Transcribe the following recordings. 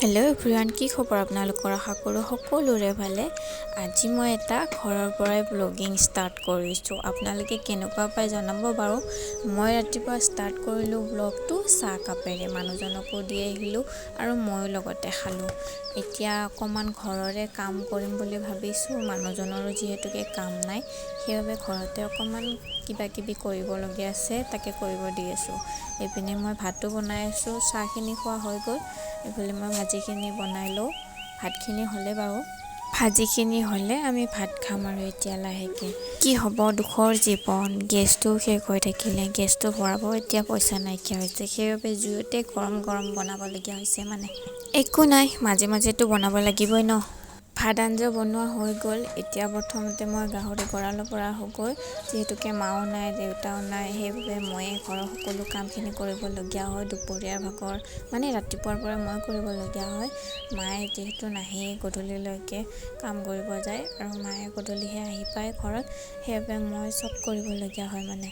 Hello' everyone, কি খবৰ আপোনালোকৰ? আশা কৰোঁ সকলোৰে ভালে। আজি মই এটা ঘৰৰ পৰাই ব্লগিং ষ্টাৰ্ট কৰিছোঁ। আপোনালোকে কেনেকুৱা পাই জনাব বাৰু। মই ৰাতিপুৱা ষ্টাৰ্ট কৰিলোঁ ব্লগটো চাহ কাপেৰে, মানুহজনকো দি আহিলোঁ আৰু ময়ো লগতে খালোঁ। এতিয়া অকণমান ঘৰৰে কাম কৰিম বুলি ভাবিছোঁ। মানুহজনৰো যিহেতুকে কাম নাই, সেইবাবে ঘৰতে অকণমান কিবা কিবি কৰিবলগীয়া আছে, তাকে কৰিব দি আছোঁ। এইপিনে মই ভাতো বনাই আছোঁ, চাহখিনি খোৱা হৈ গ'ল। এইফালে মই ভাজিখিনি বনাই লওঁ। ভাতখিনি হ'লে বাৰু, ভাজিখিনি হ'লে আমি ভাত খাম আৰু এতিয়া লাহেকৈ। কি হ'ব, দুখৰ জীৱন। গেছটো শেষ হৈ থাকিলে, গেছটো ভৰাব এতিয়া পইচা নাইকিয়া হৈছে, সেইবাবে জুইতে গৰম গৰম বনাবলগীয়া হৈছে। মানে একো নাই, মাজে মাজেতো বনাব লাগিবই ন। ভাত আঞ্জা বনোৱা হৈ গ'ল। এতিয়া প্ৰথমতে মই গাহৰি গঁৰালৰ পৰা গৈ, যিহেতুকে মাও নাই দেউতাও নাই, সেইবাবে ময়ে ঘৰৰ সকলো কামখিনি কৰিবলগীয়া হয়। দুপৰীয়াৰ ভাগৰ মানে ৰাতিপুৱাৰ পৰা মই কৰিবলগীয়া হয়। মায়ে যিহেতু নাহেই, গধূলিলৈকে কাম কৰিব যায় আৰু মায়ে গধূলিহে আহি পায় ঘৰত, সেইবাবে মই চব কৰিবলগীয়া হয়। মানে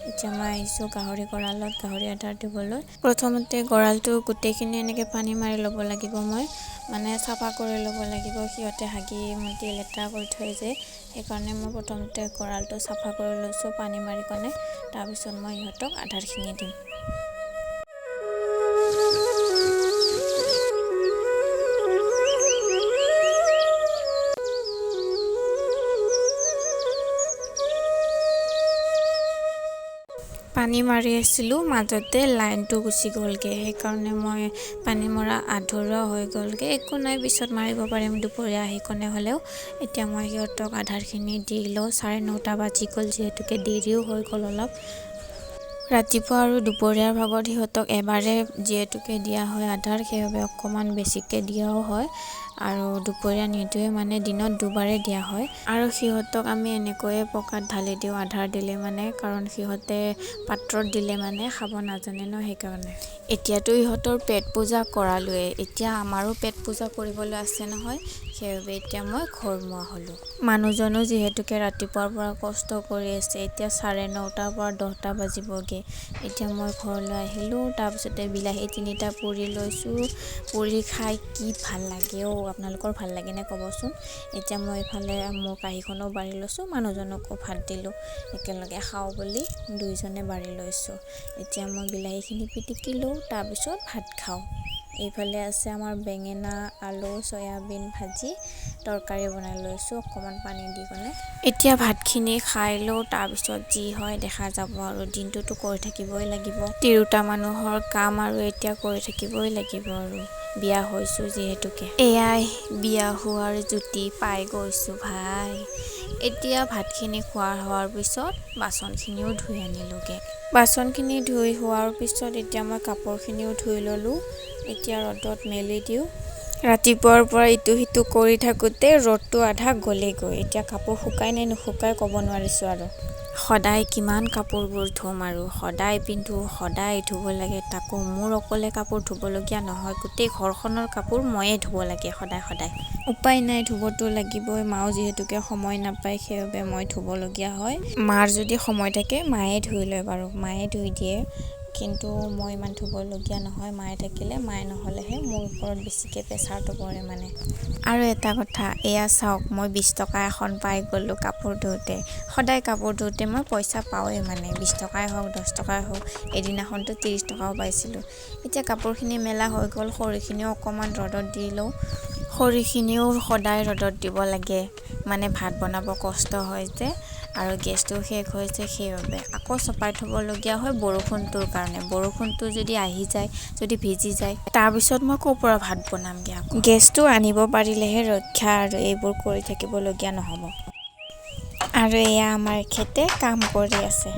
এতিয়া মই আহিছোঁ গাহৰি গঁৰালত গাহৰি আধাৰ দিবলৈ। প্ৰথমতে গঁৰালটো গোটেইখিনি এনেকৈ পানী মাৰি ল'ব লাগিব। মই মানে চাফা কৰি ল'ব লাগিব, সিহঁতে হাগি মুতি লেতেৰা কৰি থৈ যায়। সেইকাৰণে মই প্ৰথমতে গঁৰালটো চাফা কৰি লৈছোঁ পানী মাৰি কিনে। তাৰপিছত মই ইহঁতক আধাৰখিনি দিম। পানী মাৰি আছিলোঁ, মাজতে লাইনটো গুচি গ'লগৈ, সেইকাৰণে মই পানী মৰা আধৰুৱা হৈ গ'লগৈ। একো নাই, পিছত মাৰিব পাৰিম দুপৰীয়া আহি কিনে হ'লেও। এতিয়া মই সিহঁতক আধাৰখিনি দি লওঁ। 9:30 বাজি গ'ল, যিহেতুকে দেৰিও হৈ গ'ল অলপ। ৰাতিপুৱা আৰু দুপৰীয়াৰ ভাগত সিহঁতক এবাৰে যিহেতুকে দিয়া হয় আধাৰ, সেইবাবে অকণমান বেছিকৈ দিয়াও হয়। আৰু দুপৰীয়া নিদিওঁৱে, মানে দিনত দুবাৰেই দিয়া হয়। আৰু সিহঁতক আমি এনেকৈয়ে পকাত ঢালি দিওঁ আধাৰ দিলে, মানে কাৰণ সিহঁতে পাত্ৰত দিলে মানে খাব নাজানে ন, সেইকাৰণে। এতিয়াতো ইহঁতৰ পেট পূজা কৰালোৱে, এতিয়া আমাৰো পেট পূজা কৰিবলৈ আছে নহয়, সেইবাবে এতিয়া মই ঘৰ মোৱা হ'লোঁ। মানুহজনো যিহেতুকে ৰাতিপুৱাৰ পৰা কষ্ট কৰি আছে, এতিয়া 9:30 পৰা 10টা বাজিবগৈ। এতিয়া মই ঘৰলৈ আহিলোঁ, তাৰপিছতে বিলাহী 3টা পুৰি লৈছোঁ। পুৰি খাই কি ভাল লাগে অ', আপোনালোকৰ ভাল লাগেনে ক'বচোন। এতিয়া মই এইফালে মোৰ কাঁহীখনো বাঢ়ি লৈছোঁ, মানুহজনকো ভাত দিলোঁ, একেলগে খাওঁ বুলি দুইজনে বাঢ়ি লৈছোঁ। এতিয়া মই বিলাহীখিনি পিটিকি লওঁ, তাৰপিছত ভাত খাওঁ। এইফালে আছে আমাৰ বেঙেনা, আলু, চয়াবিন ভাজি, তৰকাৰী বনাই লৈছোঁ অকণমান পানী দি কিনে। এতিয়া ভাতখিনি খাই লওঁ, তাৰপিছত যি হয় দেখা যাব আৰু। দিনটোতো কৰি থাকিবই লাগিব, তিৰোতা মানুহৰ কাম আৰু এতিয়া কৰি থাকিবই লাগিব আৰু। বিয়া হৈছোঁ যিহেতুকে। এয়াই বিয়া হোৱাৰ জুতি পাই গৈছোঁ ভাই। এতিয়া ভাতখিনি খোৱা হোৱাৰ পিছত বাচনখিনিও ধুই আনিলোঁগৈ। বাচনখিনি ধুই হোৱাৰ পিছত এতিয়া মই কাপোৰখিনিও ধুই ল'লোঁ। এতিয়া ৰ'দত মেলি দিওঁ। ৰাতিপুৱাৰ পৰা ইটো সিটো কৰি থাকোঁতে ৰ'দটো আধা গ'লেগৈ। এতিয়া কাপোৰ শুকাই নে নুশুকাই ক'ব নোৱাৰিছোঁ আৰু। সদায় কিমান কাপোৰবোৰ ধুম আৰু, সদায় পিন্ধো, সদায় ধুব লাগে। তাকো মোৰ অকলে কাপোৰ ধুবলগীয়া নহয়, গোটেই ঘৰখনৰ কাপোৰ ময়ে ধুব লাগে সদায় সদায়। উপায় নাই, ধুবতো লাগিবই। মাও যিহেতুকে সময় নাপায়, সেইবাবে মই ধুবলগীয়া হয়। মাৰ যদি সময় থাকে মায়ে ধুই লয় বাৰু, মায়ে ধুই দিয়ে। কিন্তু মই ইমান ধুবলগীয়া নহয়, মায়ে থাকিলে। মায়ে নহ'লেহে মোৰ ওপৰত বেছিকৈ প্ৰেছাৰটো পৰে মানে। আৰু এটা কথা, এয়া চাওক, মই 20 টকা এখন পাই গ'লোঁ কাপোৰ ধুওঁতে। সদায় কাপোৰ ধুওঁতে মই পইচা পাওঁৱেই, মানে 20 টকাই হওক 10 টকাই হওক। এদিনাখনতো 30 টকাও পাইছিলোঁ। এতিয়া কাপোৰখিনি মেলা হৈ গ'ল, খৰিখিনিও অকণমান ৰ'দত দি লওঁ। খৰিখিনিও সদায় ৰ'দত দিব লাগে, মানে ভাত বনাব কষ্ট হয় যে, আৰু গেছটো শেষ হৈছে, সেইবাবে আকৌ চপাই থ'বলগীয়া হয় বৰষুণটোৰ কাৰণে। বৰষুণটো যদি আহি যায়, যদি ভিজি যায়, তাৰপিছত মই ক'ৰ পৰা ভাত বনামগৈ আকৌ। গেছটো আনিব পাৰিলেহে ৰক্ষা, আৰু এইবোৰ কৰি থাকিবলগীয়া নহ'ব। আৰু এয়া আমাৰ এখেতে কাম কৰি আছে।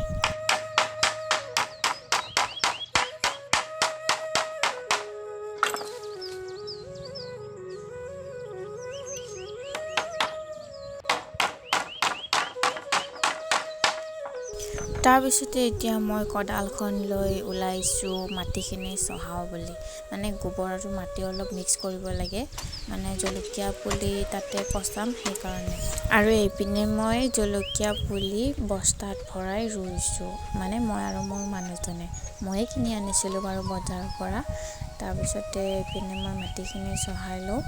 তাৰপিছতে এতিয়া মই কোদালখন লৈ ওলাইছোঁ মাটিখিনি চহাওঁ বুলি। মানে গোবৰ আৰু মাটি অলপ মিক্স কৰিব লাগে, মানে জলকীয়া পুলি তাতে পচাম, সেইকাৰণে। আৰু এইপিনে মই জলকীয়া পুলি বস্তাত ভৰাই ৰুইছোঁ, মানে মই আৰু মোৰ মানুহজনে। ময়ে কিনি আনিছিলোঁ বাৰু বজাৰৰ পৰা। তাৰপিছতে এইপিনে মই মাটিখিনি চহাই লওঁ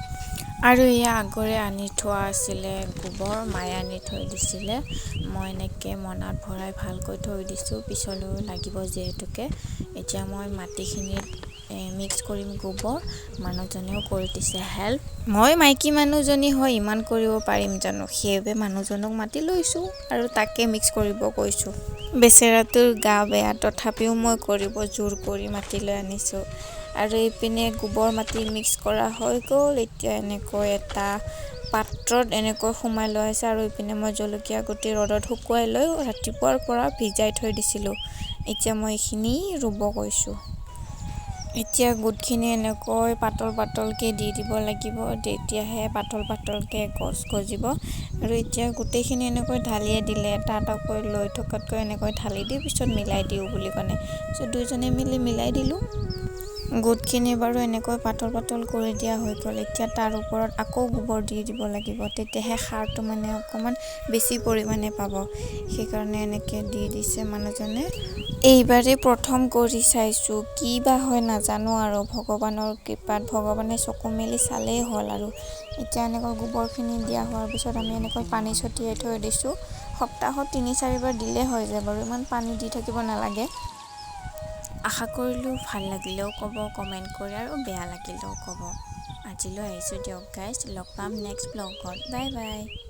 আৰু এয়া আগৰে আনি থোৱা আছিলে গোবৰ, মায়ে আনি থৈ দিছিলে। মই এনেকৈ মনাত ভৰাই ভালকৈ থৈ দিছোঁ, পিছলৈ লাগিব যিহেতুকে। এতিয়া মই মাটিখিনিত মিক্স কৰিম গোবৰ, মানুহজনেও কৰি দিছে হেল্প। মই মাইকী মানুহজনী হয় ইমান কৰিব পাৰিম জানো, সেইবাবে মানুহজনক মাতি লৈছোঁ আৰু তাকে মিক্স কৰিব কৈছোঁ। বেচেৰাটোৰ গা বেয়া, তথাপিও মই কৰিব জোৰ কৰি মাতি লৈ আনিছোঁ। আৰু এইপিনে গোবৰ মাটি মিক্স কৰা হৈ গ'ল। এতিয়া এনেকৈ এটা পাত্ৰত এনেকৈ সোমাই লোৱা হৈছে আৰু এইপিনে মই জলকীয়া গুটি ৰ'দত শুকুৱাই লৈ ৰাতিপুৱাৰ পৰা ভিজাই থৈ দিছিলোঁ। এতিয়া মই এইখিনি ৰুব গৈছোঁ। এতিয়া গোটখিনি এনেকৈ পাতল পাতলকৈ দি দিব লাগিব, তেতিয়াহে পাতল পাতলকৈ গছ গজিব। আৰু এতিয়া গোটেইখিনি এনেকৈ ঢালিয়ে দিলে, এটা এটাকৈ লৈ থকাতকৈ এনেকৈ ঢালি দি পিছত মিলাই দিওঁ বুলি ক'লে। পিছত দুয়োজনে মিলি মিলাই দিলোঁ। গোটখিনি বাৰু এনেকৈ পাতল পাতল কৰি দিয়া হৈ গ'ল। এতিয়া তাৰ ওপৰত আকৌ গোবৰ দি দিব লাগিব, তেতিয়াহে সাৰটো মানে অকণমান বেছি পৰিমাণে পাব। সেইকাৰণে এনেকৈ দি দিছে মানুহজনে। এইবাৰেই প্ৰথম কৰি চাইছোঁ, কি বা হয় নাজানো আৰু ভগৱানৰ কৃপাত ভগৱানে চকু মেলি চালেই হ'ল আৰু। এতিয়া এনেকৈ গোবৰখিনি দিয়া হোৱাৰ পিছত আমি এনেকৈ পানী ছটিয়াই থৈ দিছোঁ। সপ্তাহত ৩-৪ বাৰ দিলে হৈ যায় বাৰু, ইমান পানী দি থাকিব নালাগে। আশা কৰিলোঁ ভাল লাগিলেও ক'ব কমেণ্ট কৰি, আৰু বেয়া লাগিলেও ক'ব। আজিলৈ আহিছোঁ দিয়ক গাইজ, লগ পাম নেক্সট ব্লগত। Bye bye.